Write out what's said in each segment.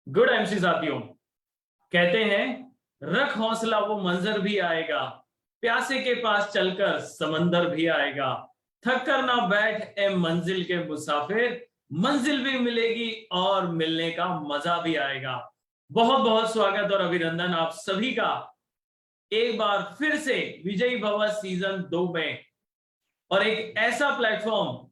Good MC साथियों, कहते हैं रख हौसला वो मंजर भी आएगा, प्यासे के पास चलकर समंदर भी आएगा, थक कर ना बैठ ए मंजिल के मुसाफिर, मंजिल भी मिलेगी और मिलने का मजा भी आएगा। बहुत बहुत स्वागत और अभिनंदन आप सभी का एक बार फिर से विजयी भव सीजन 2 में, और एक ऐसा प्लेटफॉर्म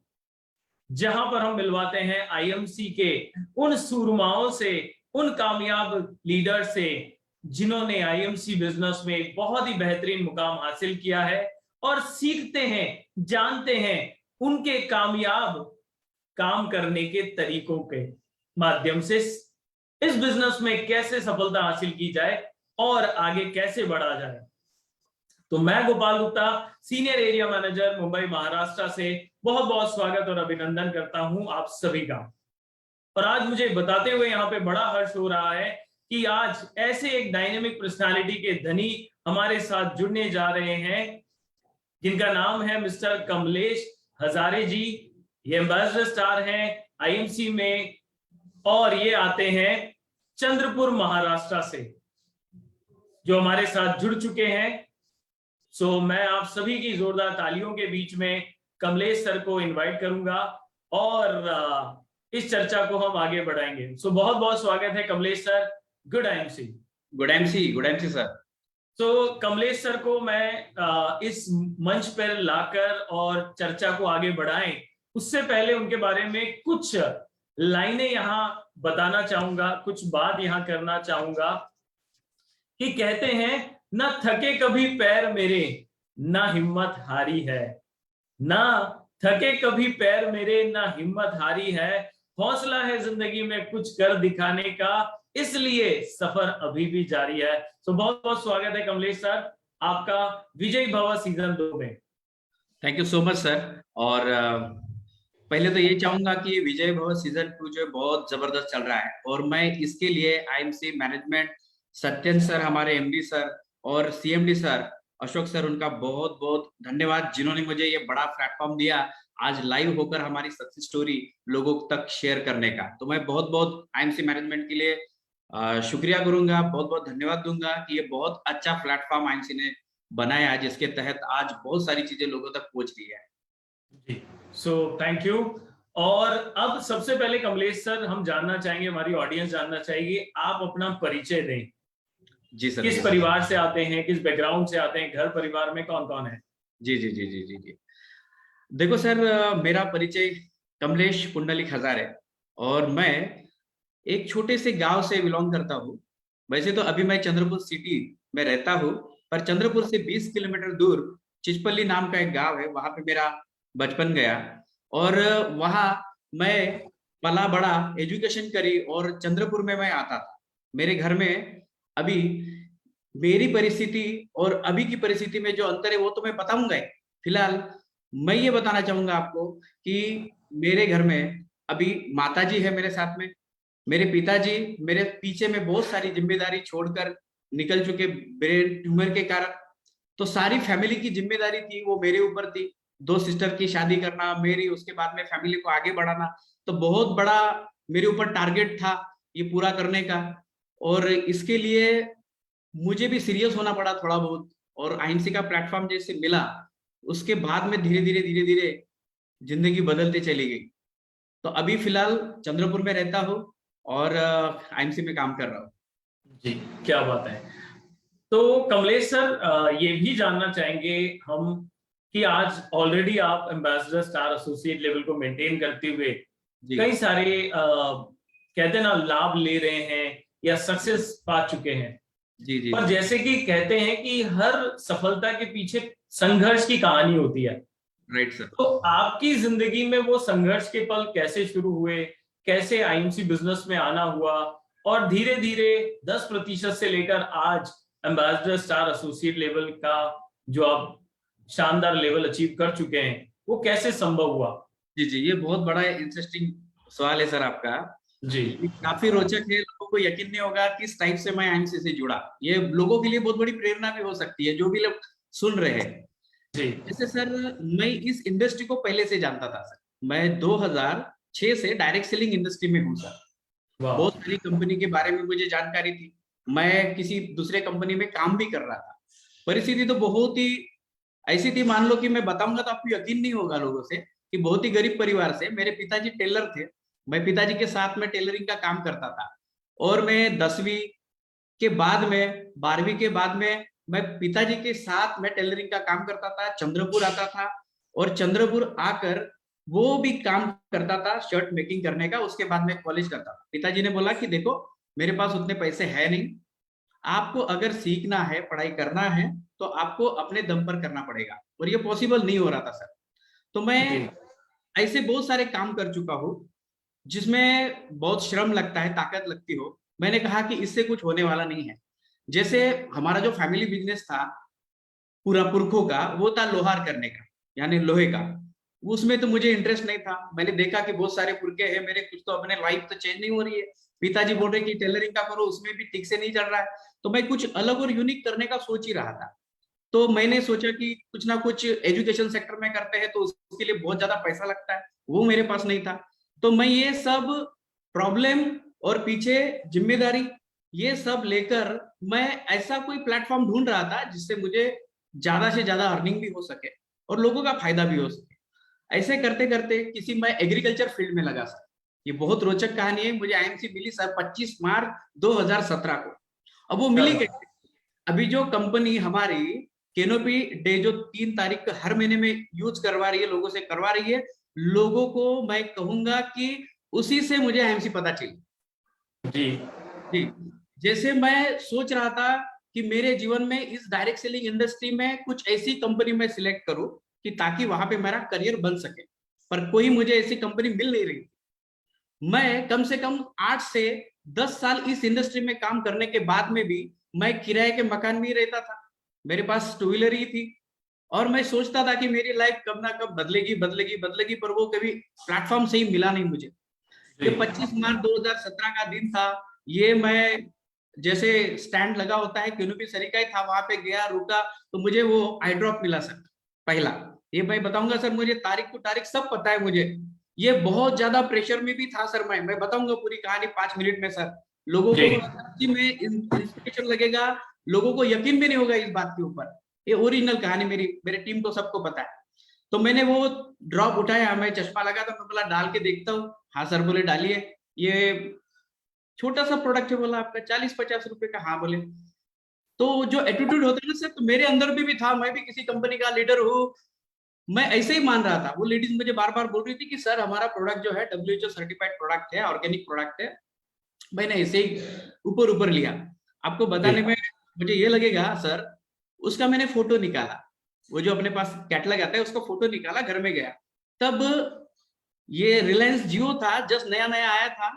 जहां पर हम मिलवाते हैं आईएमसी के उन सूरमाओं से, उन कामयाब लीडर से जिन्होंने आईएमसी बिजनेस में एक बहुत ही बेहतरीन मुकाम हासिल किया है, और सीखते हैं, जानते हैं उनके कामयाब काम करने के तरीकों के माध्यम से इस बिजनेस में कैसे सफलता हासिल की जाए और आगे कैसे बढ़ा जाए। तो मैं Gopal Gupta, senior area manager Mumbai Maharashtra से बहुत बहुत स्वागत और अभिनंदन करता हूं आप सभी का। और आज मुझे बताते हुए यहाँ पे बड़ा हर्ष हो रहा है कि आज ऐसे एक डायनेमिक पर्सनालिटी के धनी हमारे साथ जुड़ने जा रहे हैं जिनका नाम है मिस्टर कमलेश हजारे जी। ये एम्बेसडर स्टार हैं आईएमसी में और ये आते हैं चंद्रपुर महाराष्ट्र से, जो हमारे साथ जुड़ चुके हैं। सो मैं आप सभी की जोरदार तालियों के बीच में कमलेश सर को इनवाइट करूंगा और इस चर्चा को हम आगे बढ़ाएंगे। सो बहुत बहुत स्वागत है कमलेश सर। गुड आईएमसी। गुड एमसी सर। सो कमलेश सर को मैं इस मंच पर लाकर और चर्चा को आगे बढ़ाएं उससे पहले उनके बारे में कुछ लाइनें यहाँ बताना चाहूंगा, कुछ बात यहाँ करना चाहूंगा कि कहते हैं ना थके कभी पैर मेरे, ना हिम्मत हारी है, ना थके कभी पैर मेरे, ना हिम्मत हारी है, हौसला है जिंदगी में कुछ कर दिखाने का, इसलिए सफर अभी भी जारी है। तो बहुत बहुत स्वागत है कमलेश सर आपका विजयी भव सीजन 2 में। Thank you so much sir. और पहले तो ये चाहूंगा कि विजय भव सीजन 2 जो है बहुत जबरदस्त चल रहा है, और मैं इसके लिए आईएमसी मैनेजमेंट, सत्यन सर हमारे एमडी सर और सीएमडी सर अशोक सर, उनका बहुत बहुत धन्यवाद जिन्होंने मुझे ये बड़ा प्लेटफॉर्म दिया आज लाइव होकर हमारी सक्सेस स्टोरी लोगों तक शेयर करने का। तो मैं बहुत बहुत आईएमसी मैनेजमेंट के लिए शुक्रिया करूंगा, बहुत बहुत धन्यवाद दूंगा कि ये बहुत अच्छा प्लेटफॉर्म आईएमसी ने बनाया है जिसके तहत आज बहुत सारी चीजें लोगों तक पहुंच रही है जी। So thank you. और अब सबसे पहले कमलेश सर हम जानना चाहेंगे, हमारी ऑडियंस जानना चाहिए, आप अपना परिचय दें। जी सर। किस परिवार से आते हैं, किस बैकग्राउंड से आते हैं, घर परिवार में कौन कौन है? जी जी जी जी जी जी देखो सर, मेरा परिचय कमलेश पुंडलिक हजारे, और मैं एक छोटे से गांव से बिलोंग करता हूँ। वैसे तो अभी मैं चंद्रपुर सिटी में रहता हूँ, पर चंद्रपुर से 20 किलोमीटर दूर चिचपल्ली नाम का एक गांव है, वहां पे मेरा बचपन गया और वहां मैं पला बड़ा, एजुकेशन करी और चंद्रपुर में मैं आता था। मेरे घर में अभी मेरी परिस्थिति और अभी की परिस्थिति में जो अंतर है वो तो मैं बताऊंगा ही। फिलहाल मैं ये बताना चाहूंगा आपको कि मेरे घर में अभी माताजी है मेरे साथ में, मेरे पिताजी मेरे पीछे में बहुत सारी जिम्मेदारी छोड़कर निकल चुके ब्रेन ट्यूमर के कारण। तो सारी फैमिली की जिम्मेदारी थी वो मेरे ऊपर थी, 2 सिस्टर की शादी करना मेरी, उसके बाद में फैमिली को आगे बढ़ाना। तो बहुत बड़ा मेरे ऊपर टारगेट था ये पूरा करने का, और इसके लिए मुझे भी सीरियस होना पड़ा थोड़ा बहुत। और आईएमसी का प्लेटफॉर्म जैसे मिला उसके बाद में धीरे धीरे जिंदगी बदलते चली गई। तो अभी फिलहाल चंद्रपुर में रहता हूँ और आईएमसी में काम कर रहा हूँ। जी, क्या बात है। तो कमलेश सर ये भी जानना चाहेंगे हम कि आज ऑलरेडी आप एम्बेसडर स्टार एसोसिएट लेवल को मेंटेन करते हुए कई सारे कहते ना लाभ ले रहे हैं या सक्सेस पा चुके हैं। जी जी। पर जैसे कि कहते हैं कि हर सफलता के पीछे संघर्ष की कहानी होती है। Right sir. तो आपकी जिंदगी में वो संघर्ष के पल कैसे शुरू हुए, कैसे आईएमसी बिजनेस में आना हुआ, और धीरे धीरे 10% से लेकर आज एम्बेसडर स्टार एसोसिएट लेवल का जो आप शानदार लेवल अचीव कर चुके हैं वो कैसे संभव हुआ? जी जी, ये बहुत बड़ा इंटरेस्टिंग सवाल है सर आपका। जी, काफी रोचक है, लोगों को यकीन नहीं होगा किस टाइप से मैं आईएमसी से जुड़ा। ये लोगों के लिए बहुत बड़ी प्रेरणा भी हो सकती है जो भी लोग सुन रहे हैं। जी। जैसे सर मैं इस इंडस्ट्री को पहले से जानता था सर। मैं 2000 2006 से डायरेक्ट सेलिंग इंडस्ट्री में हूँ सर। वाह। बहुत सारी कंपनी के बारे में मुझे जानकारी थी, मैं किसी दूसरे कंपनी में काम भी कर रहा था। परिस्थिति तो बहुत ही ऐसी थी, मान लो कि मैं बताऊंगा तो आपको यकीन नहीं होगा लोगों से, कि बहुत ही गरीब परिवार से, मेरे पिताजी टेलर थे, मैं पिताजी के साथ में टेलरिंग का काम करता था। और मैं 10वीं के बाद में, 12वीं के बाद में मैं पिताजी के साथ में टेलरिंग का काम करता था, चंद्रपुर आता था, और चंद्रपुर आकर वो भी काम करता था शर्ट मेकिंग करने का। उसके बाद में कॉलेज करता था। पिताजी ने बोला कि देखो मेरे पास उतने पैसे है नहीं, आपको अगर सीखना है, पढ़ाई करना है, तो आपको अपने दम पर करना पड़ेगा। और ये पॉसिबल नहीं हो रहा था सर। तो मैं जी ऐसे बहुत सारे काम कर चुका हूँ जिसमें बहुत श्रम लगता है, ताकत लगती हो। मैंने कहा कि इससे कुछ होने वाला नहीं है। जैसे हमारा जो फैमिली बिजनेस था पूरा पुरखों का, वो था लोहार करने का, यानी लोहे का। उसमें तो मुझे इंटरेस्ट नहीं था। मैंने देखा कि बहुत सारे पुरखे हैं मेरे, कुछ तो अपने लाइफ तो चेंज नहीं हो रही है। पिताजी बोल रहे कि टेलरिंग का करो, उसमें भी ठीक से नहीं चल रहा है। तो मैं कुछ अलग और यूनिक करने का सोच ही रहा था। तो मैंने सोचा कि कुछ ना कुछ एजुकेशन सेक्टर में करते हैं, तो उसके लिए बहुत ज्यादा पैसा लगता है, वो मेरे पास नहीं था। तो मैं ये सब प्रॉब्लम और पीछे जिम्मेदारी, ये सब लेकर मैं ऐसा कोई प्लेटफॉर्म ढूंढ रहा था जिससे मुझे ज्यादा से ज्यादा अर्निंग भी हो सके और लोगों का फायदा भी हो सके। ऐसे करते करते किसी मैं एग्रीकल्चर फील्ड में लगा सर। ये बहुत रोचक कहानी है। मुझे आईएमसी मिली सर 25 मार्च 2017 को। अब वो क्या मिली बात। कैसे? अभी जो कंपनी हमारी कैनोपी डे जो 3 तारीख को हर महीने में यूज करवा रही है, लोगों से करवा रही है, लोगों को मैं कहूंगा कि उसी से मुझे आईएमसी पता चली। जी जी। जैसे मैं सोच रहा था कि मेरे जीवन में इस डायरेक्ट सेलिंग इंडस्ट्री में कुछ ऐसी कंपनी में सिलेक्ट करूं कि ताकि वहां पे मेरा करियर बन सके, पर कोई मुझे ऐसी कंपनी मिल नहीं रही। मैं कम से कम 8 से 10 साल इस इंडस्ट्री में काम करने के बाद में भी मैं किराए के मकान में ही रहता था। मेरे पास टू व्हीलर ही थी, और मैं सोचता था कि मेरी लाइफ कब ना कब बदलेगी बदलेगी बदलेगी, पर वो कभी प्लेटफॉर्म से ही मिला नहीं मुझे। ये जी 25 मार्च 2017 का दिन था। ये मैं जैसे स्टैंड लगा होता है कैनोपी सरिका ही था, वहां पे गया, रुका, तो मुझे वो आई ड्रॉप मिला सर पहला। ये मैं बताऊंगा सर, मुझे तारीख टू तारीख सब पता है मुझे। ये बहुत ज्यादा प्रेशर में भी था सर। मैं बताऊंगा पूरी कहानी 5 मिनट में सर। लोगों जी को सच्ची में इंस्पिरेशन लगेगा, लोगों को यकीन भी नहीं होगा इस बात के ऊपर। ये ओरिजिनल कहानी मेरी, मेरे टीम को सबको पता है। तो मैंने वो ड्रॉप उठाया, मैं चश्मा लगा था, मैं बोला डाल के देखता हूँ। हाँ सर बोले डालिए। ये छोटा सा प्रोडक्ट है, बोला आपका 40-50 रुपए का। हाँ बोले। तो जो एटीट्यूड होता है ना सर, तो मेरे अंदर भी था। मैं भी किसी कंपनी का लीडर हूँ, मैं ऐसे ही मान रहा था। वो लेडीज मुझे बार बार बोल रही थी कि सर हमारा प्रोडक्ट जो है WHO सर्टिफाइड प्रोडक्ट है, ऑर्गेनिक प्रोडक्ट है। मैंने ऐसे ही ऊपर ऊपर लिया। आपको जी बताने में मुझे ये लगेगा सर, उसका मैंने फोटो निकाला, वो जो अपने पास कैटलॉग आता है उसका फोटो निकाला, घर में गया। तब ये रिलायंस जियो था, जस्ट नया नया आया था।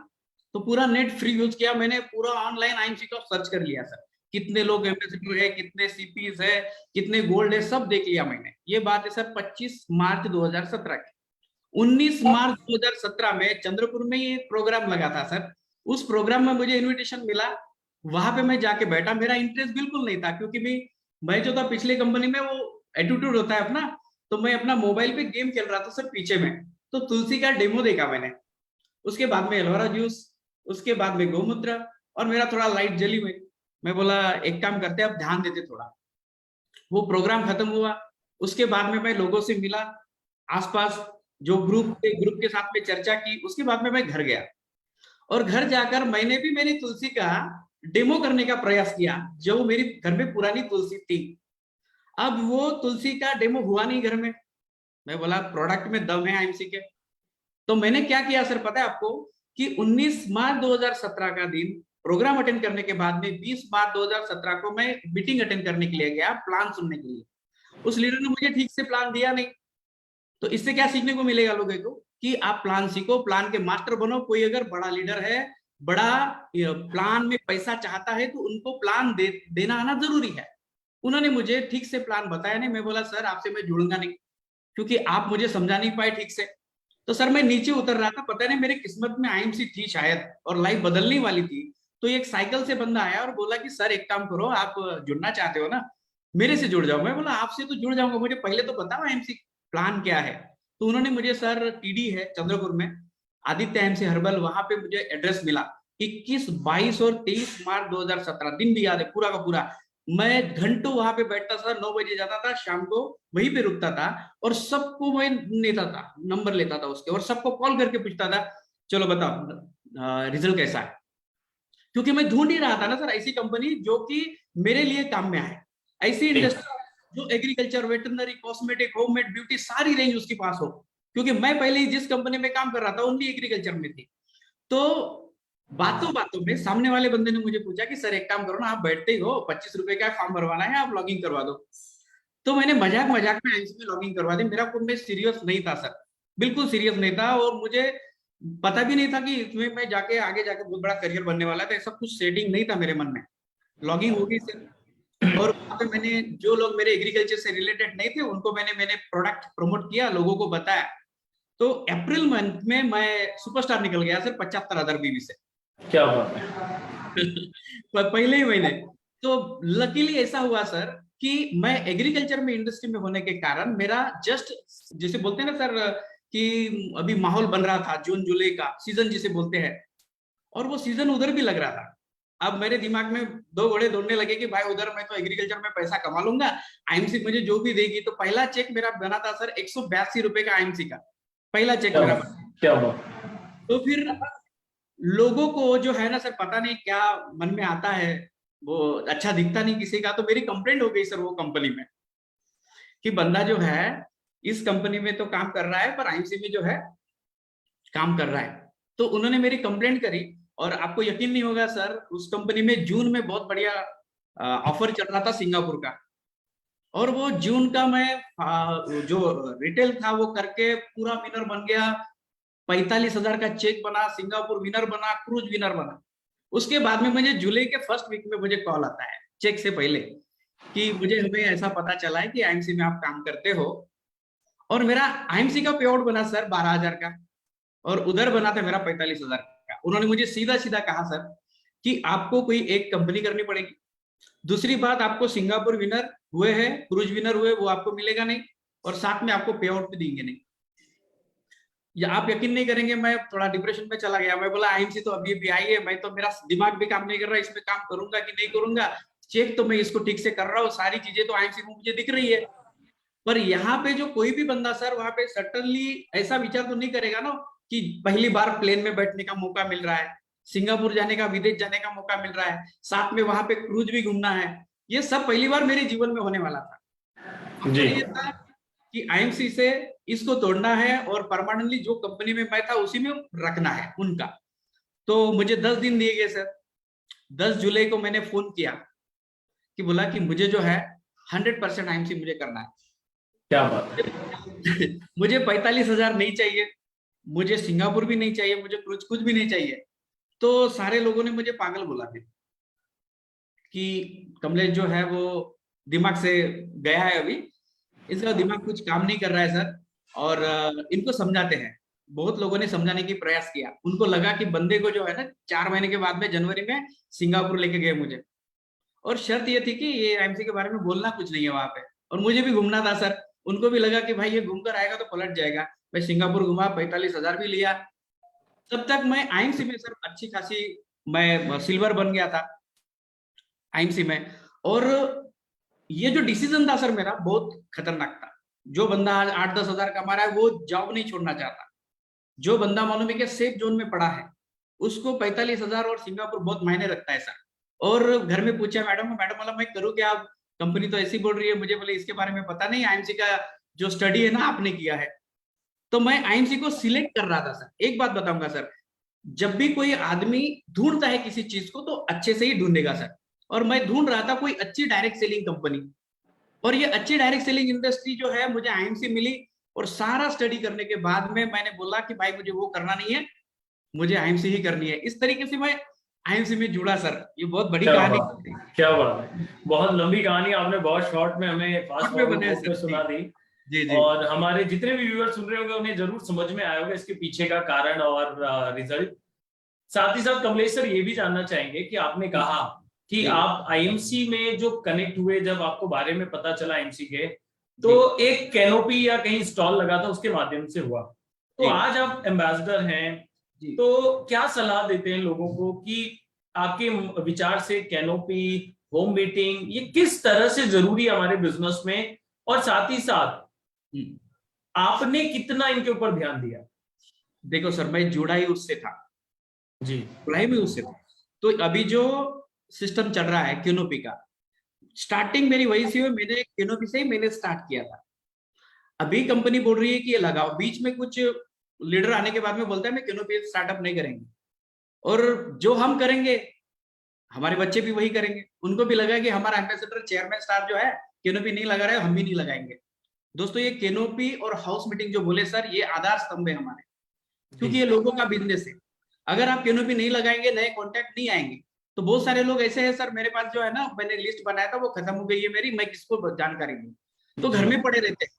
तो पूरा नेट फ्री यूज किया मैंने, पूरा ऑनलाइन आईएमसी का सर्च कर लिया सर। कितने लोग एम्बेसडर है, कितने सीपीज है, कितने गोल्ड है, सब देख लिया मैंने। ये बात है सर 25 मार्च 2017 की। 19 मार्च 2017 में चंद्रपुर में ये प्रोग्राम लगा था सर। उस प्रोग्राम में मुझे इनविटेशन मिला, वहां पे मैं जाके बैठा। मेरा इंटरेस्ट बिल्कुल नहीं था, क्योंकि भी मैं जो था पिछले कंपनी में, वो एटीट्यूड होता है अपना। तो मैं अपना मोबाइल पे गेम खेल रहा था सर पीछे में। तो तुलसी का डेमो देखा मैंने, उसके बाद में एलोवेरा जूस, उसके बाद में गौमूत्र, और मेरा थोड़ा लाइट जली हुई। मैं बोला एक काम करते, अब ध्यान देते थोड़ा। वो प्रोग्राम खत्म हुआ, उसके बाद में मैं लोगों से मिला, आसपास जो ग्रुप के साथ में चर्चा की। उसके बाद में मैं घर गया, और घर जाकर मैंने भी मेरी तुलसी का डेमो करने का प्रयास किया, जो मेरी घर में पुरानी तुलसी थी। अब वो तुलसी का डेमो हुआ नहीं घर में। मैं बोला प्रोडक्ट में दम है आईएमसी के। तो मैंने क्या किया सर पता है आपको, कि 19 मार्च 2017 का दिन प्रोग्राम अटेंड करने के बाद में 20 मार्च 2017 को मैं मीटिंग अटेंड करने के लिए गया, प्लान सुनने के लिए। उस लीडर ने मुझे ठीक से प्लान दिया नहीं। तो इससे क्या सीखने को मिलेगा लोगों को, कि आप प्लान सीखो, प्लान के मास्टर बनो। कोई अगर बड़ा लीडर है, बड़ा प्लान में पैसा चाहता है, तो उनको प्लान देना आना जरूरी है। उन्होंने मुझे ठीक से प्लान बताया नहीं। मैं बोला सर आपसे मैं जुड़ूंगा नहीं, क्योंकि आप मुझे समझा नहीं पाए ठीक से। तो सर मैं नीचे उतर रहा था, पता नहीं मेरी किस्मत में आईएमसी थी शायद, और लाइफ बदलने वाली थी। तो एक साइकिल से बंदा आया और बोला कि सर एक काम करो, आप जुड़ना चाहते हो ना, मेरे से जुड़ जाओ। मैं बोला आपसे तो जुड़ जाऊंगा, मुझे पहले तो बताओ आईएमसी प्लान क्या है। तो उन्होंने मुझे, सर टीडी है चंद्रपुर में, आदित्य एमसी हर्बल, वहां पे मुझे एड्रेस मिला। 21, 22 और 23 मार्च 2017, दिन भी याद है पूरा का पूरा। मैं घंटों वहां पे बैठता था, 9 बजे जाता था, शाम को वहीं पे रुकता था और सबको मैं लेता था, नंबर लेता था उसके, और सबको कॉल करके पूछता था चलो बताओ रिजल्ट कैसा है। क्योंकि मैं ढूंढ ही रहा था ना सर ऐसी कंपनी जो कि मेरे लिए काम में आए, ऐसी इंडस्ट्री जो agriculture, veterinary, cosmetic, homemade, beauty सारी रेंज उसके पास हो। क्योंकि मैं पहले ही जिस कंपनी में काम कर रहा था ओनली एग्रीकल्चर में थी। तो बातों बातों में सामने वाले बंदे ने मुझे पूछा कि सर एक काम करो ना, आप बैठते ही हो, 25 रुपए का फॉर्म भरवाना है, आप लॉगिंग करवा दो। तो मैंने मजाक मजाक में आईएमसी में लॉगिंग करवा दी। मेरा कोई सीरियस नहीं था सर, बिल्कुल सीरियस नहीं था, और मुझे पता भी नहीं था कि इसमें मैं जाके आगे जाके बहुत बड़ा करियर बनने वाला था। ऐसा कुछ सेटिंग नहीं था मेरे मन में। लॉगिंग हो गई सर, और वहां पे मैंने जो लोग मेरे एग्रीकल्चर से रिलेटेड नहीं थे उनको मैंने प्रोडक्ट प्रमोट किया, लोगों को बताया। तो अप्रैल मंथ में मैं सुपरस्टार निकल गया सर 75,000 बीवी से। क्या बात है। पहले ही महीने। तो लकीली ऐसा हुआ सर कि मैं एग्रीकल्चर में इंडस्ट्री में होने के कारण मेरा जस्ट, जिसे बोलते हैं ना सर कि अभी माहौल बन रहा था, जून जुलाई का सीजन जिसे बोलते हैं, और वो सीजन उधर भी लग रहा था। अब मेरे दिमाग में दो घोड़े दौड़ने लगे कि भाई उधर मैं तो एग्रीकल्चर में पैसा कमा लूंगा, आईएमसी मुझे जो भी देगी। तो पहला चेक मेरा बना था सर 182 रुपए का, आईएमसी का पहला चेक मेरा बना। क्या बात। तो फिर लोगों को जो है ना सर, पता नहीं क्या मन में आता है, वो अच्छा दिखता नहीं किसी का। तो मेरी कंप्लेंट हो गई सर वो कंपनी में कि बंदा जो है इस कंपनी में तो काम कर रहा है पर आईएमसी में जो है काम कर रहा है। तो उन्होंने मेरी कंप्लेंट करी, और आपको यकीन नहीं होगा सर, उस कंपनी में जून में बहुत बढ़िया ऑफर चल रहा था सिंगापुर का। और वो जून का मैं जो रिटेल था वो करके पूरा विनर बन गया। 45,000 का चेक बना, सिंगापुर विनर बना, क्रूज विनर बना। उसके बाद में मुझे जुलाई के फर्स्ट वीक में मुझे कॉल आता है चेक से पहले कि मुझे हमें ऐसा पता चला है कि आईएमसी में आप काम करते हो। और मेरा आईएमसी का पे आउट बना सर 12,000 का, और उधर बना था मेरा 45,000 का। उन्होंने मुझे सीधा सीधा कहा सर कि आपको कोई एक कंपनी करनी पड़ेगी, दूसरी बात आपको सिंगापुर विनर हुए हैं, क्रूज विनर हुए, वो आपको मिलेगा नहीं, और साथ में आपको पे आउट भी देंगे नहीं। या आप यकीन नहीं करेंगे, मैं थोड़ा डिप्रेशन में चला गया। मैं बोला आईएमसी तो अभी भी आई है, मैं तो, मेरा दिमाग भी काम नहीं कर रहा, इसमें काम करूंगा कि नहीं करूंगा। चेक तो मैं इसको ठीक से कर रहा हूँ, सारी चीजें तो आईएमसी में मुझे दिख रही है। पर यहाँ पे जो कोई भी बंदा सर वहां पे सटनली ऐसा विचार तो नहीं करेगा ना कि पहली बार प्लेन में बैठने का मौका मिल रहा है, सिंगापुर जाने का, विदेश जाने का मौका मिल रहा है, साथ में वहां पे क्रूज भी घूमना है। ये सब पहली बार मेरे जीवन में होने वाला था। जी। ये था कि आईएमसी से इसको तोड़ना है और परमानेंटली जो कंपनी में मैं था उसी में रखना है उनका। तो मुझे 10 दिन दिए गए सर। 10 जुलाई को मैंने फोन किया कि बोला कि मुझे जो है 100% आईएमसी मुझे करना है। क्या बात है। मुझे 45,000 नहीं चाहिए, मुझे सिंगापुर भी नहीं चाहिए, मुझे कुछ भी नहीं चाहिए। तो सारे लोगों ने मुझे पागल बोला फिर कि कमलेश जो है वो दिमाग से गया है अभी, इसका दिमाग कुछ काम नहीं कर रहा है सर। और इनको समझाते हैं। बहुत लोगों ने समझाने की प्रयास किया, उनको लगा कि बंदे को जो है ना 4 महीने के बाद में जनवरी में सिंगापुर लेके गए मुझे, और शर्त ये थी कि ये आईएमसी के बारे में बोलना कुछ नहीं है वहां पे, और मुझे भी घूमना था सर। उनको भी लगा कि भाई ये घूम कर आएगा तो पलट जाएगा। मैं सिंगापुर घुमा, 45,000 भी लिया। तब तक मैं आईएमसी में सर अच्छी खासी, मैं सिल्वर बन गया था आईएमसी में। और ये जो डिसीजन था सर मेरा बहुत खतरनाक था। जो बंदा आज 8-10 हजार कमा रहा है वो जॉब नहीं छोड़ना चाहता। जो बंदा मालूम है कि सेफ जोन में पड़ा है, उसको 45,000 और सिंगापुर बहुत मायने रखता है सर। और घर में पूछा मैडम बोला मैं करूँ क्या? आप कंपनी तो ऐसी बोल रही है, मुझे बोले इसके बारे में पता नहीं, आईएमसी का जो स्टडी है ना आपने किया है। तो मैं आईएमसी को सिलेक्ट कर रहा था सर। एक बात बताऊंगा सर, जब भी कोई आदमी ढूंढता है किसी चीज को तो अच्छे से ही ढूंढेगा सर। और मैं ढूंढ रहा था कोई अच्छी डायरेक्ट सेलिंग कंपनी, और ये अच्छी डायरेक्ट सेलिंग इंडस्ट्री जो है मुझे आईएमसी मिली। और सारा स्टडी करने के बाद में मैंने बोला कि भाई मुझे वो करना नहीं है, मुझे आईएमसी ही करनी है। इस तरीके से मैं आईएमसी में जुड़ा सर। ये बहुत बड़ी कहानी। क्या बात है, बहुत लंबी कहानी आपने बहुत शॉर्ट में हमें फास्ट फॉरवर्ड में सुना दी। जी जी। और हमारे जितने भी व्यूअर सुन रहे होंगे उन्हें जरूर समझ में आया होगा इसके पीछे का कारण और रिजल्ट। साथ ही साथ कमलेश सर ये भी जानना चाहेंगे कि आपने कहा कि आप आईएमसी में जो कनेक्ट हुए, जब आपको बारे में पता चला आईएमसी के, तो एक कैनोपी या कहीं स्टॉल लगा था उसके माध्यम से हुआ। तो आज आप एम्बेसडर हैं, जी तो क्या सलाह देते हैं लोगों को कि आपके विचार से कैनोपी, होम मीटिंग ये किस तरह से जरूरी है हमारे बिजनेस में, और साथ ही साथ हम्म। आपने कितना इनके ऊपर ध्यान दिया? देखो सर, मैं जुड़ा ही उससे था, जी जुड़ा ही भी उससे था। तो अभी जो सिस्टम चल रहा है कैनोपी का, स्टार्टिंग मेरी वही से हुई, मैंने कैनोपी से ही मैंने स्टार्ट किया था। अभी कंपनी बोल रही है कि ये लगाओ, बीच में कुछ लीडर आने के बाद में बोलता है मैं कैनोपी स्टार्टअप नहीं करेंगे, और जो हम करेंगे हमारे बच्चे भी वही करेंगे। उनको भी लगा कि हमारा एम्बेसडर चेयरमैन स्टाफ जो है कैनोपी नहीं लगा रहा है, हम भी नहीं लगाएंगे। दोस्तों, ये कैनोपी और हाउस मीटिंग जो बोले सर, ये आधार स्तंभ है हमारे, जी क्योंकि ये लोगों का बिजनेस है। अगर आप कैनोपी नहीं लगाएंगे, नए कॉन्टैक्ट नहीं आएंगे। तो बहुत सारे लोग ऐसे हैं सर, मेरे पास जो है ना, मैंने लिस्ट बनाया था वो खत्म हो गई है मेरी, मैं किसको जानकारी दूं। तो जी घर में पड़े रहते हैं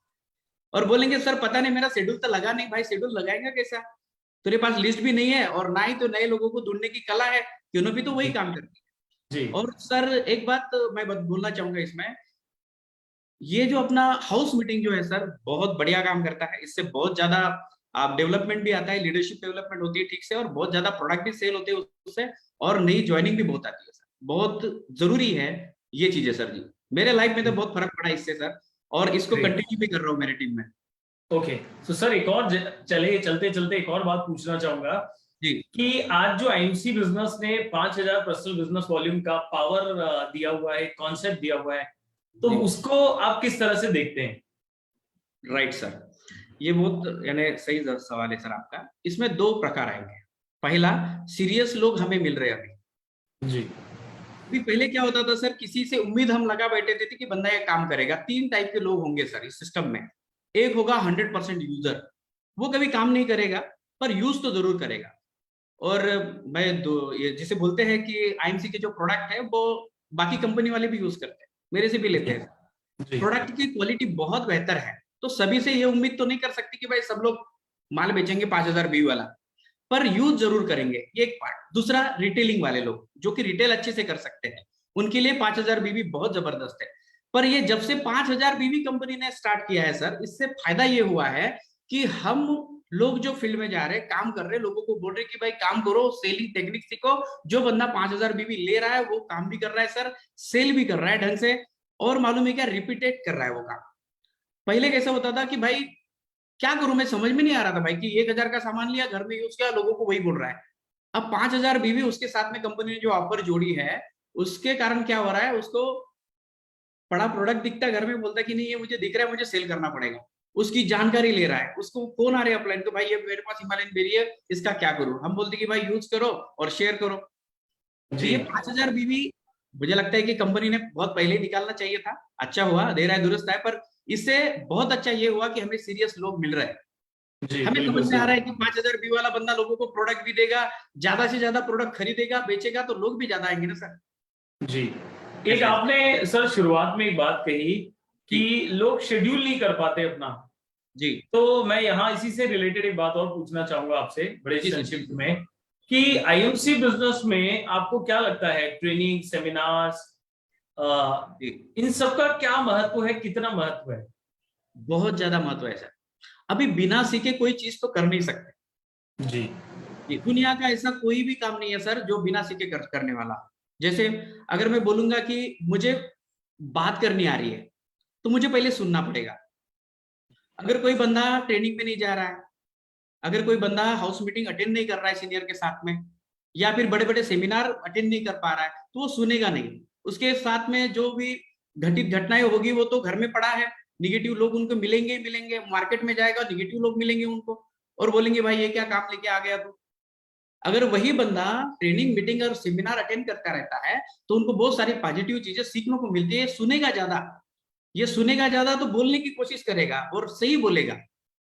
और बोलेंगे सर पता नहीं, मेरा शेड्यूल तो लगा नहीं। भाई शेड्यूल लगाएंगे कैसा, तेरे पास लिस्ट भी नहीं है और ना ही तो नए लोगों को ढूंढने की कला है। कैनोपी तो वही काम करती जी है। और सर एक बात मैं बोलना चाहूंगा इसमें, ये जो अपना हाउस मीटिंग जो है सर, बहुत बढ़िया काम करता है। इससे बहुत ज्यादा आप डेवलपमेंट भी आता है, लीडरशिप डेवलपमेंट होती है ठीक से, और बहुत ज्यादा प्रोडक्ट भी सेल होते हैं उससे, और नई ज्वाइनिंग भी बहुत आती है सर। बहुत जरूरी है ये चीजें सर जी। मेरे लाइफ में तो बहुत फर्क पड़ा इससे सर, और इसको ग्रेट। कंटिन्यू भी कर रहा हूँ मेरी टीम में। ओके, तो सर एक और चलते चलते एक और बात पूछना चाहूंगा जी कि आज जो आईएमसी बिजनेस ने 5,000 पर्सनल बिजनेस वॉल्यूम का पावर दिया हुआ है, कॉन्सेप्ट दिया हुआ है, तो जी उसको आप किस तरह से देखते हैं? राइट सर, ये बहुत यानी सही सवाल है सर आपका। इसमें दो प्रकार आएंगे। पहला, सीरियस लोग हमें मिल रहे हैं अभी। जी अभी पहले क्या होता था सर, किसी से उम्मीद हम लगा बैठे थे कि बंदा ये काम करेगा। तीन टाइप के लोग होंगे सर इस सिस्टम में। एक होगा 100% यूजर, वो कभी काम नहीं करेगा पर यूज तो जरूर करेगा। और मैं दो, ये जिसे बोलते हैं कि आईएमसी के जो प्रोडक्ट है वो बाकी कंपनी वाले भी यूज करते हैं, मेरे से भी लेते हैं। जी प्रोडक्ट की क्वालिटी बहुत बेहतर है, तो सभी से ये उम्मीद तो नहीं कर सकती कि भाई सब लोग माल बेचेंगे 5,000 व्यू वाला, पर यूज जरूर करेंगे, ये एक पार्ट। दूसरा, रिटेलिंग वाले लोग जो कि रिटेल अच्छे से कर सकते हैं, उनके लिए 5,000 बीवी बहुत जबरदस्त है। पर ये जब से 5,000 बीवी कंपनी ने स्टार्ट किया है सर, इससे फायदा ये हुआ है कि हम लोग जो फील्ड में जा रहे हैं, काम कर रहे हैं, लोगों को बोल रहे हैं कि भाई काम करो, सेलिंग टेक्निक सीखो। जो बंदा 5,000 बीवी ले रहा है वो काम भी कर रहा है सर, सेल भी कर रहा है ढंग से, और मालूम है क्या, रिपीटेड कर रहा है वो काम। पहले कैसा होता था कि भाई क्या करूं, मैं समझ में नहीं आ रहा था भाई कि 1,000 का सामान लिया, घर में यूज किया, लोगों को वही बोल रहा है। अब 5,000 बीवी उसके साथ में कंपनी ने जो ऑफर जोड़ी है, उसके कारण क्या हो रहा है, उसको बड़ा प्रोडक्ट दिखता है घर में, बोलता है कि नहीं ये मुझे दिख रहा है, मुझे सेल करना पड़ेगा। उसकी जानकारी ले रहा है, उसको फोन आ रहे हैं अपलाइन तो भाई ये मेरे पास हिमालयन बेरी है, इसका क्या करूं। हम बोलते कि भाई यूज करो और शेयर करो। तो जी ये 5,000 बीवी मुझे लगता है कि कंपनी ने बहुत पहले ही निकालना चाहिए था। अच्छा हुआ, देर है दुरुस्त है, पर इससे बहुत अच्छा ये हुआ कि हमें सीरियस लोग मिल रहे हैं। जी हमें बिल्कुल समझ में आ रहा सही। है कि 5,000 व्यू वाला बंदा लोगों को प्रोडक्ट भी देगा, ज्यादा से ज्यादा प्रोडक्ट खरीदेगा, बेचेगा, तो लोग भी ज्यादा आएंगे ना सर। जी एक ऐसा है आपने सर शुरुआत में एक बात कही कि जी लोग शेड्यूल नहीं कर पाते अपना, जी तो मैं यहाँ इसी से रिलेटेड एक बात और पूछना चाहूंगा आपसे बड़े जी सर जी संक्षिप्त में कि आईएमसी बिजनेस में आपको क्या लगता है, ट्रेनिंग, सेमिनार्स, जी इन सब का क्या महत्व है, कितना महत्व है? बहुत ज्यादा महत्व है सर। अभी बिना सीखे कोई चीज तो कर नहीं सकते। जी ये दुनिया का ऐसा कोई भी काम नहीं है सर जो बिना सीखे करने वाला। जैसे अगर मैं बोलूंगा कि मुझे बात करनी आ रही है, तो मुझे पहले सुनना पड़ेगा। अगर कोई बंदा ट्रेनिंग में नहीं जा रहा है, अगर कोई बंदा हाउस मीटिंग अटेंड नहीं कर रहा है सीनियर के साथ में, या फिर बड़े बड़े सेमिनार अटेंड नहीं कर पा रहा है, तो वो सुनेगा नहीं। उसके साथ में जो भी घटित घटनाएं होगी वो तो घर में पड़ा है, निगेटिव लोग उनको मिलेंगे ही मिलेंगे, मार्केट में जाएगा निगेटिव लोग मिलेंगे उनको, और बोलेंगे भाई ये क्या काम लेके आ गया तू। अगर वही बंदा ट्रेनिंग मीटिंग और सेमिनार अटेंड करता रहता है, तो उनको बहुत सारी पॉजिटिव चीजें सीखने को मिलती है। सुनेगा ज्यादा, ये सुनेगा ज्यादा तो बोलने की कोशिश करेगा और सही बोलेगा,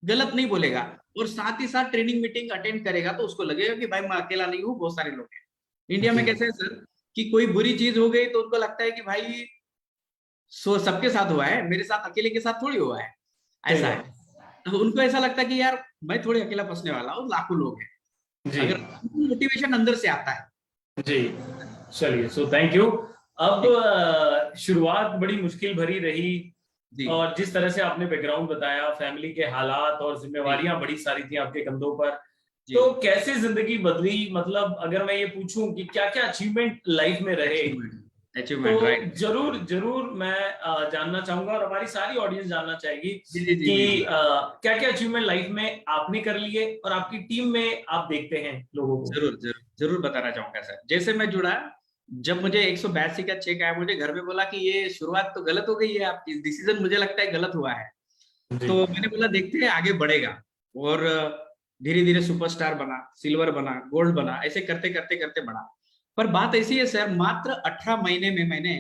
गलत नहीं बोलेगा। और साथ ही साथ ट्रेनिंग मीटिंग अटेंड करेगा तो उसको लगेगा कि भाई मैं अकेला नहीं हूँ, बहुत सारे लोग हैं। इंडिया में जी कैसे है सर कि कोई बुरी चीज हो गई तो उनको लगता है कि भाई सबके साथ हुआ है, मेरे साथ अकेले के साथ थोड़ी हुआ है, सही ऐसा है। बात। तो उनको ऐसा लगता है कि यार मैं थोड़ी अकेला फंसने वाला हूँ, लाखों लोग हैं। जी अगर मोटिवेशन अंदर से आता है। जी चलिए, सो थैंक यू। अब जी शुरुआत बड़ी मुश्किल भरी रही, जी और जिस तरह से आपने बैकग्राउंड बताया, फैमिली के हालात और जी जिम्मेवारियां बड़ी सारी थी आपके कंधों पर, जी। तो कैसे जिंदगी बदली, मतलब अगर मैं ये पूछूं कि क्या क्या अचीवमेंट लाइफ में रहे, अचीवमेंट, तो राइट। जरूर जरूर मैं जानना चाहूंगा और हमारी सारी ऑडियंस जानना चाहेगी जी जी जी कि जी जी। क्या क्या अचीवमेंट लाइफ में आपने कर लिए और आपकी टीम में आप देखते हैं लोगों को। जरूर जरूर जरूर बताना चाहूंगा सर। जैसे मैं जुड़ा, जब मुझे 182 का चेक आया, मुझे घर में बोला कि ये शुरुआत तो गलत हो गई है आपकी, डिसीजन मुझे लगता है गलत हुआ है। जी तो मैंने बोला देखते हैं आगे बढ़ेगा। और धीरे धीरे सुपरस्टार बना, सिल्वर बना, गोल्ड बना, ऐसे करते करते करते बढ़ा। पर बात ऐसी है सर, मात्र 18 महीने में मैंने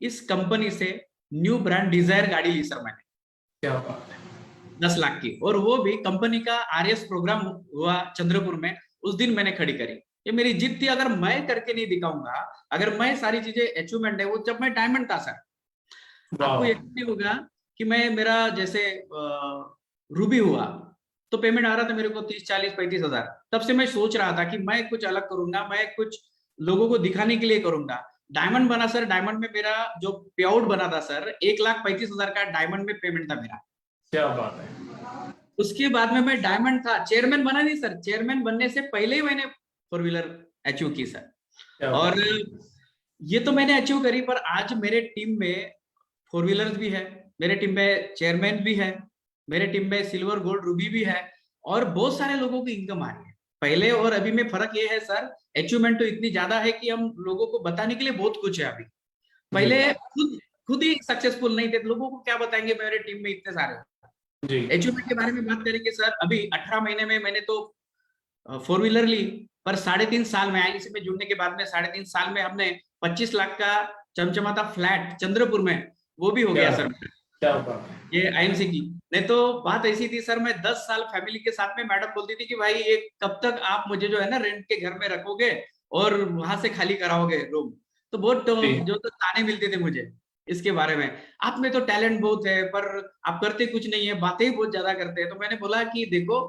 इस कंपनी से न्यू ब्रांड डिजायर गाड़ी ली सर मैंने, क्या बात है। 10 लाख की। और वो भी कंपनी का आरएस प्रोग्राम हुआ चंद्रपुर में, उस दिन मैंने खड़ी करी। ये मेरी जिद थी, अगर मैं करके नहीं दिखाऊंगा, अगर मैं सारी चीजें अचीवमेंट है वो, जब मैं डायमंड था सर, आपको वाह। यकीन नहीं होगा कि मैं, मेरा जैसे रूबी हुआ तो पेमेंट आ रहा था मेरे को 30, 40, 35 हजार। तब से मैं सोच रहा था कि मैं कुछ अलग करूंगा, मैं कुछ लोगों को दिखाने के लिए करूंगा। डायमंड बना सर, डायमंड में मेरा जो पे आउट बना था सर, 1,35,000 का डायमंड में पेमेंट था मेरा। क्या बात है। उसके बाद में मैं डायमंड था, चेयरमैन बना नहीं सर, चेयरमैन बनने से पहले ही मैंने 4 व्हीलर अचीव की सर। क्या और बात है। ये तो मैंने अचीव करी, पर आज मेरे टीम में 4 व्हीलर्स भी है, मेरे टीम में चेयरमैन भी है, मेरे टीम में सिल्वर गोल्ड रूबी भी है, और बहुत सारे लोगों की इनकम आ रही है। पहले और अभी में फर्क ये है सर, अचीवमेंट तो इतनी ज्यादा है कि हम लोगों को बताने के लिए बहुत कुछ है अभी। जी पहले खुद खुद ही सक्सेसफुल नहीं थे, तो लोगों को क्या बताएंगे मेरे टीम में इतने सारे। जी अचीवमेंट के बारे में बात करेंगे सर, अभी 18 महीने में मैंने तो 4 व्हीलर ली, पर 3.5 साल में आईएनसी में जुड़ने के बाद में 3.5 साल में हमने 25 लाख का चमचमाता फ्लैट चंद्रपुर में, वो भी हो क्या गया सर। क्या बात है। ये आईएनसी की। नहीं तो बात ऐसी थी सर, मैं 10 साल फैमिली के साथ में, मैडम बोलती थी कि भाई ये कब तक आप मुझे जो है ना रेंट के घर में रखोगे और वहां से खाली कराओगे रूम। तो बहुत जी जो तो ताने मिलते थे मुझे इसके बारे में, आप में तो टैलेंट बहुत है पर आप करते कुछ नहीं है, बातें ही बहुत ज्यादा करते हैं। तो मैंने बोला कि देखो,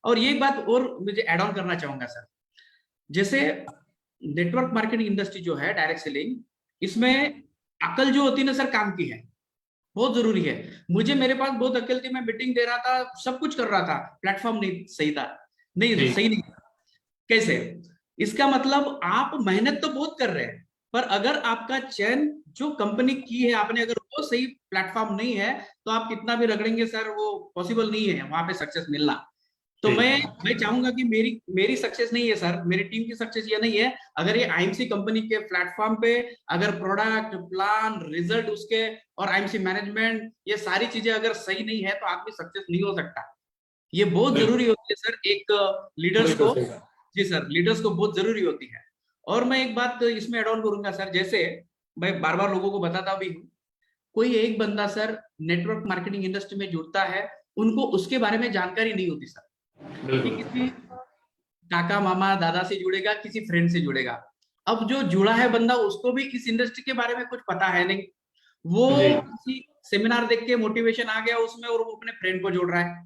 और ये बात और मुझे एड ऑन करना चाहूंगा सर, जैसे नेटवर्क मार्केटिंग इंडस्ट्री जो है, डायरेक्ट सेलिंग, इसमें अकल जो होती है ना सर, काम की है, बहुत जरूरी है। मुझे, मेरे पास बहुत अकल थी, मैं मीटिंग दे रहा था, सब कुछ कर रहा था, प्लेटफॉर्म नहीं सही था, नहीं जी सही नहीं था। कैसे? इसका मतलब आप मेहनत तो बहुत कर रहे हैं, पर अगर आपका चयन जो कंपनी की है आपने, अगर वो सही प्लेटफॉर्म नहीं है, तो आप कितना भी रगड़ेंगे सर, वो पॉसिबल नहीं है वहां पे सक्सेस मिलना। तो जी मैं चाहूंगा कि मेरी मेरी सक्सेस नहीं है सर, मेरी टीम की सक्सेस ये नहीं है, अगर ये आईएमसी कंपनी के प्लेटफॉर्म पे अगर प्रोडक्ट, प्लान, रिजल्ट उसके, और आईएमसी मैनेजमेंट, ये सारी चीजें अगर सही नहीं है, तो आदमी सक्सेस नहीं हो सकता। ये बहुत बिल्कुल जरूरी होती है सर एक लीडर्स बिल्कुल को। सही बात। जी सर, लीडर्स को बहुत जरूरी होती है। और मैं एक बात इसमें एड ऑन करूंगा सर, जैसे मैं बार बार लोगों को बताता भी हूँ, कोई एक बंदा सर नेटवर्क मार्केटिंग इंडस्ट्री में जुड़ता है, उनको उसके बारे में जानकारी नहीं होती सर, कि बिल्कुल किसी काका मामा दादा से जुड़ेगा, किसी फ्रेंड से जुड़ेगा। अब जो जुड़ा है बंदा, उसको भी इस इंडस्ट्री के बारे में कुछ पता है नहीं, वो जी किसी सेमिनार देख के मोटिवेशन आ गया उसमें, और वो अपने फ्रेंड को जोड़ रहा है।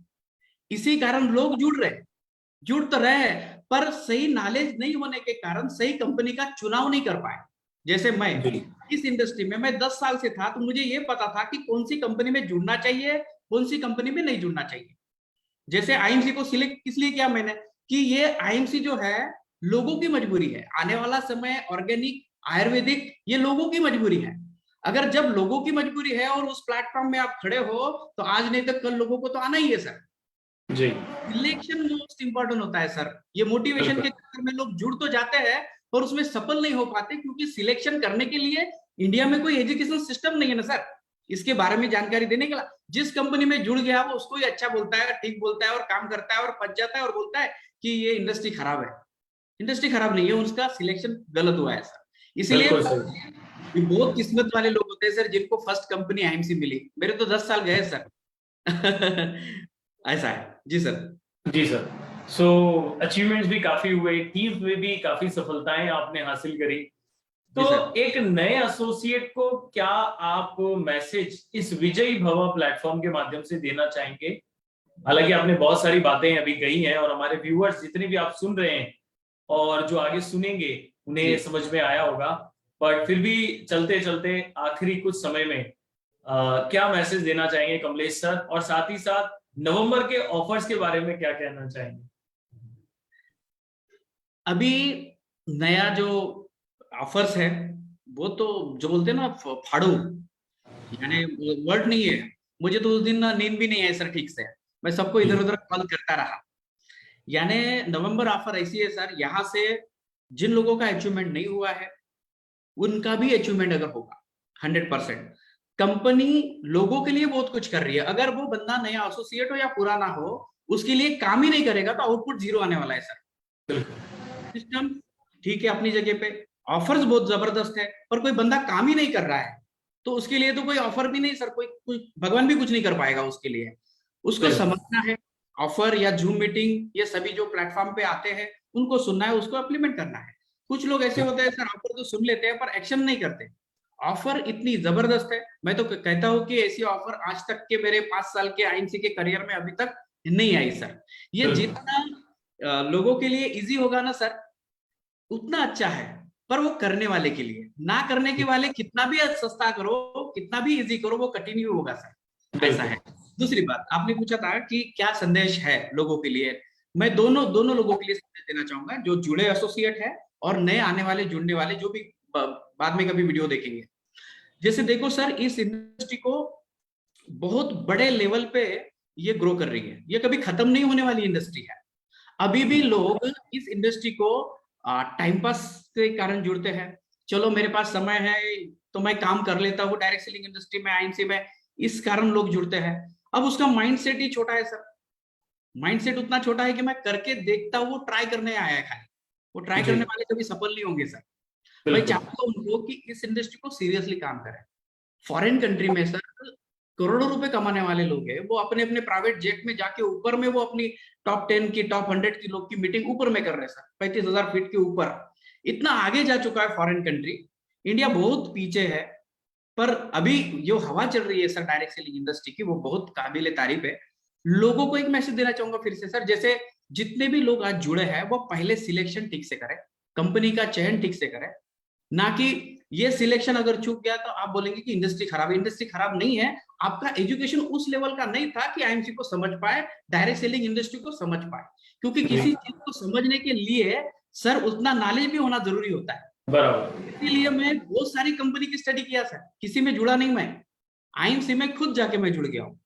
इसी कारण लोग जुड़ रहे हैं, जुड़ तो रहे हैं, पर सही नॉलेज नहीं होने के कारण सही कंपनी का चुनाव नहीं कर पाए। जैसे मैं जी इस इंडस्ट्री में, मैं 10 साल से था, तो मुझे ये पता था कि कौन सी कंपनी में जुड़ना चाहिए, कौन सी कंपनी में नहीं जुड़ना चाहिए। जैसे आईएमसी को सिलेक्ट किस लिए किया मैंने, कि ये आईएमसी जो है लोगों की मजबूरी है, आने वाला समय ऑर्गेनिक, आयुर्वेदिक, ये लोगों की मजबूरी है। अगर जब लोगों की मजबूरी है और उस प्लेटफॉर्म में आप खड़े हो, तो आज नहीं तो कल लोगों को तो आना ही है सर। जी सिलेक्शन मोस्ट इंपॉर्टेंट होता है सर। ये मोटिवेशन बिल्कुल के चक्कर में लोग जुड़ तो जाते हैं, पर उसमें सफल नहीं हो पाते, क्योंकि सिलेक्शन करने के लिए इंडिया में कोई एजुकेशन सिस्टम नहीं है ना सर, इसके बारे में जानकारी देने के लिए। जिस कंपनी में जुड़ गया वो उसको ही अच्छा बोलता है, ठीक बोलता है, और काम करता है और पच जाता है, और बोलता है कि ये इंडस्ट्री खराब है। इंडस्ट्री खराब नहीं है, उसका सिलेक्शन गलत हुआ है सर। इसीलिए बिल्कुल सही। ये बहुत किस्मत वाले लोग होते हैं सर, जिनको फर्स्ट कंपनी आईएमसी मिली। मेरे तो 10 साल गए सर। ऐसा है जी सर। जी सर। सो अचीवमेंट्स भी काफी हुए, टीम में भी काफी सफलताएं आपने हासिल करी। जी तो सर। एक नए एसोसिएट को क्या आप मैसेज इस विजयी भवा प्लेटफॉर्म के माध्यम से देना चाहेंगे? हालांकि आपने बहुत सारी बातें अभी कही हैं और हमारे व्यूअर्स जितने भी आप सुन रहे हैं और जो आगे सुनेंगे जी उन्हें समझ में आया होगा, बट फिर भी चलते चलते आखिरी कुछ समय में क्या मैसेज देना चाहेंगे कमलेश सर, और साथ ही साथ नवंबर के ऑफर्स के बारे में क्या कहना चाहेंगे? अभी नया जो ऑफर्स है वो तो जो बोलते हैं ना फाड़ू, यानी वर्ड नहीं है। मुझे तो उस दिन ना नींद भी नहीं आई सर ठीक से, मैं सबको इधर उधर कॉल करता रहा। यानी नवंबर ऑफर ऐसी है सर, यहाँ से जिन लोगों का अचीवमेंट नहीं हुआ है उनका भी अचीवमेंट अगर होगा 100%। कंपनी लोगों के लिए बहुत कुछ कर रही है, अगर वो बंदा नया एसोसिएट हो या पुराना हो उसके लिए काम ही नहीं करेगा तो आउटपुट जीरो आने वाला है सर। सिस्टम ठीक है अपनी जगह पे, ऑफर्स बहुत जबरदस्त है, पर कोई बंदा काम ही नहीं कर रहा है तो उसके लिए तो कोई ऑफर भी नहीं सर, कोई भगवान भी कुछ नहीं कर पाएगा उसके लिए। उसको समझना है ऑफर या जूम मीटिंग ये सभी जो प्लेटफॉर्म पे आते हैं उनको सुनना है, उसको इम्प्लीमेंट करना है। कुछ लोग ऐसे होते हैं सर ऑफर तो सुन लेते हैं पर एक्शन नहीं करते। ऑफर इतनी जबरदस्त है, मैं तो कहता हूं कि ऐसी ऑफर आज तक के मेरे 5 साल के आईएमसी के करियर में अभी तक नहीं आई सर। ये जितना लोगों के लिए इजी होगा ना सर उतना अच्छा है, पर वो करने वाले के लिए, ना करने के वाले कितना भी सस्ता करो कितना भी इजी करो वो कंटिन्यू होगा सर, ऐसा है। दूसरी बात आपने पूछा था कि क्या संदेश है लोगों के लिए, मैं दोनों लोगों के लिए संदेश देना चाहूंगा, जो जुड़े एसोसिएट है और नए आने वाले जुड़ने वाले जो भी बाद में कभी वीडियो देखेंगे। जैसे देखो सर इस इंडस्ट्री को बहुत बड़े लेवल पे ये ग्रो कर रही है, ये कभी खत्म नहीं होने वाली इंडस्ट्री है। अभी भी लोग इस इंडस्ट्री को टाइम पास के कारण जुड़ते हैं, चलो मेरे पास समय है तो मैं काम कर लेता हूँ डायरेक्ट सेलिंग इंडस्ट्री में आईएमसी में, इस कारण लोग जुड़ते हैं। अब उसका माइंडसेट ही छोटा है सर, माइंडसेट उतना छोटा है कि मैं करके देखता हूँ, वो ट्राई करने आया है खाली, वो ट्राई करने वाले कभी सफल नहीं होंगे सर। मैं चाहता हूँ उनको कि इस इंडस्ट्री को सीरियसली काम करें। फॉरेन कंट्री में सर करोड़ों रुपए कमाने वाले लोग हैं, वो अपने अपने प्राइवेट जेट में जाके ऊपर में वो अपनी टॉप 10 की टॉप 100 की लोग की मीटिंग ऊपर में कर रहे हैं सर, 35,000 फीट के ऊपर। इतना आगे जा चुका है फॉरेन कंट्री, इंडिया बहुत पीछे है। पर अभी जो हवा चल रही है सर डायरेक्ट सेलिंग इंडस्ट्री की वो बहुत काबिले तारीफ है। लोगों को एक मैसेज देना चाहूंगा फिर से सर, जैसे जितने भी लोग आज जुड़े हैं वो पहले सिलेक्शन ठीक से करें, कंपनी का चयन ठीक से करें, ना कि ये सिलेक्शन अगर चूक गया तो आप बोलेंगे कि इंडस्ट्री खराब है। इंडस्ट्री खराब नहीं है, आपका एजुकेशन उस लेवल का नहीं था कि आईएमसी को समझ पाए, डायरेक्ट सेलिंग इंडस्ट्री को समझ पाए। क्योंकि किसी चीज को समझने के लिए सर उतना नॉलेज भी होना जरूरी होता है। बराबर, इसीलिए मैं बहुत सारी कंपनी की स्टडी किया सर, किसी में जुड़ा नहीं, मैं आईएमसी में खुद जाके मैं जुड़ गया हूँ।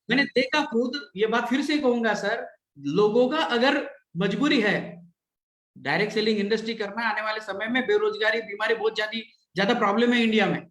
मैंने देखा खुद, ये बात फिर से कहूंगा सर, लोगों का अगर मजबूरी है डायरेक्ट सेलिंग इंडस्ट्री करना, आने वाले समय में बेरोजगारी बीमारी बहुत ज्यादा प्रॉब्लम है इंडिया में,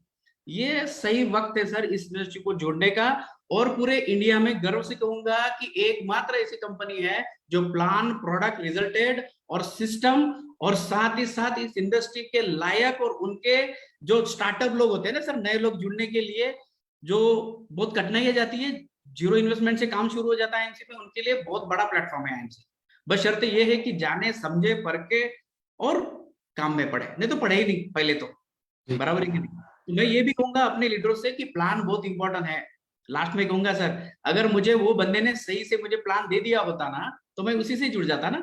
ये सही वक्त है सर इस इंडस्ट्री को जोड़ने का। और पूरे इंडिया में गर्व से कहूंगा कि एकमात्र ऐसी कंपनी है जो प्लान प्रोडक्ट रिजल्टेड और सिस्टम और साथ ही साथ इस इंडस्ट्री के लायक और उनके जो स्टार्टअप लोग होते हैं ना सर, नए लोग जुड़ने के लिए जो बहुत कठिनाई जाती है, जीरो इन्वेस्टमेंट से काम शुरू हो जाता है आईएमसी में, उनके लिए बहुत बड़ा प्लेटफॉर्म है आईएमसी। बस शर्त ये है कि जाने समझे परखे और काम में पढ़े, नहीं तो पढ़े ही नहीं पहले तो, बराबर है कि नहीं। तो मैं ये भी कहूंगा अपने लीडरों से कि प्लान बहुत इंपॉर्टेंट है। लास्ट में कहूंगा सर, अगर मुझे वो बंदे ने सही से मुझे प्लान दे दिया होता ना तो मैं उसी से जुड़ जाता ना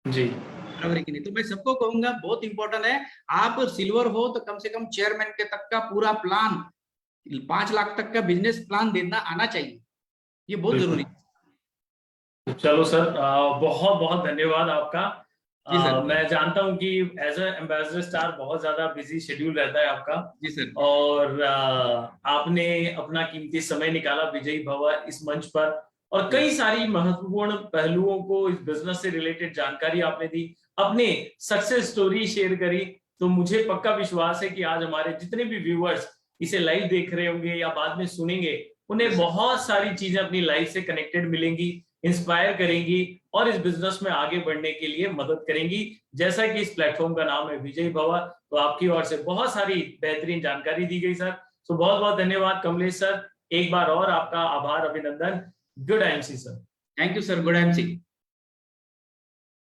जी, बराबर है कि नहीं। तो मैं सबको कहूंगा बहुत इंपॉर्टेंट है, आप सिल्वर हो तो कम से कम चेयरमैन के तक का पूरा प्लान, 5 लाख तक का बिजनेस प्लान देना आना चाहिए, ये बहुत जरूरी है। चलो सर, बहुत बहुत धन्यवाद आपका। मैं जानता हूं कि एज ए एम्बेसडर स्टार बहुत ज्यादा बिजी शेड्यूल रहता है आपका जी सर, और आपने अपना कीमती समय निकाला विजयी भव इस मंच पर, और कई सारी महत्वपूर्ण पहलुओं को इस बिजनेस से रिलेटेड जानकारी आपने दी, अपने सक्सेस स्टोरी शेयर करी। तो मुझे पक्का विश्वास है कि आज हमारे जितने भी व्यूअर्स इसे लाइव देख रहे होंगे या बाद में सुनेंगे, उन्हें बहुत सारी चीजें अपनी लाइफ से कनेक्टेड मिलेंगी, इंस्पायर करेंगी और इस बिजनेस में आगे बढ़ने के लिए मदद करेंगी। जैसा कि इस प्लेटफॉर्म का नाम है विजयी भव, तो आपकी ओर से बहुत सारी बेहतरीन जानकारी दी गई सर। तो बहुत बहुत धन्यवाद कमलेश सर, एक बार और आपका आभार, अभिनंदन। Good IMC sir. Thank you sir, good IMC.